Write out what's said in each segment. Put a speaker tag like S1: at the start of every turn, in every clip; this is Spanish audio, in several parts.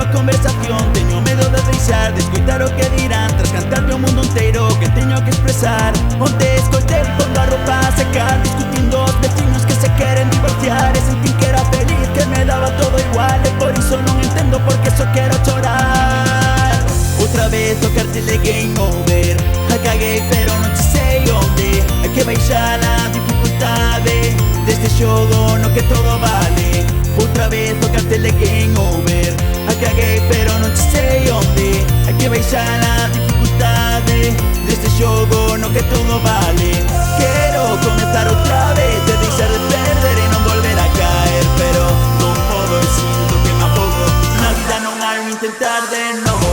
S1: tua conversación. Teño medo de deixar de escoitar o que dirán, tras cantarle ao mundo inteiro que teño que expresar. Onte escoitei pondo a roupa a secar, discutindo os vecinos que se queren divorciar, e sentín que era feliz, que me daba todo igual, e por iso non entendo porque só quero chorar. Outra vez o cartel de game over, a caguei pero non te sei onde. Hai que baixar a dificultade deste xogo no que todo vale. Outra vez o cartel de game over, a caguei pero non te sei onde. Hai que baixar a dificultade deste xogo no que todo vale. Quero comezar outra vez e deixar de perder e non volver a caer, pero non podo e sinto que me afogo. Na vida non hai un intentar de novo.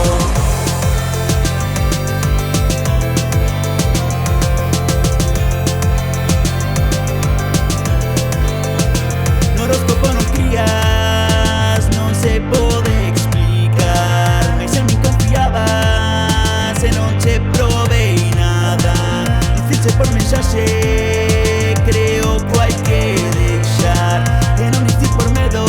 S1: Horóscopo non crías, non se pode explicar, mais en min confiabas e non che probei nada. Dicirche por mensaxe, creo que hai que deixar, e non dicir por medo,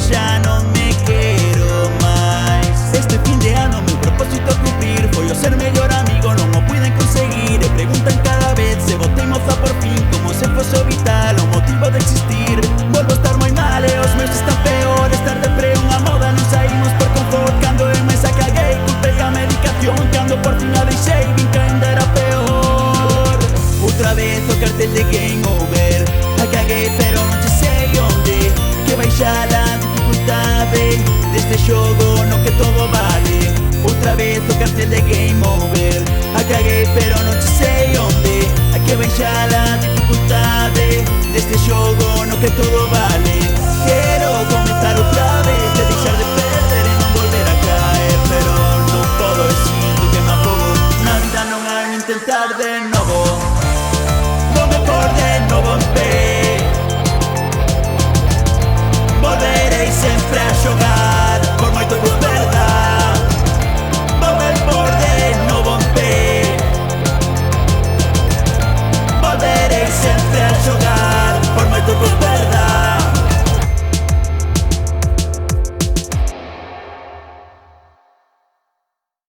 S1: xa non me quero máis. Este fin de ano meu propósito cumplir foi o ser mellor amigo, non o puiden conseguir, e preguntan cada vez se botei moza por fin, como se fose o vital, o motivo de existir. Volvo a estar moi mal e os meus están peor, estar de pre unha moda, non saímos por confort. Cando eu máis a caguei, culpei a medicación, cando por fin a deixei, vin que ainda era peor. Outra vez o cartel de game over, a caguei pero non te sei onde. Que baixar a dificultade deste xogo no que todo vale. Outra vez o cartel de game over, a caguei pero non te sei onde. Hai que baixar a dificultade deste xogo no que todo vale. Quero comenzar outra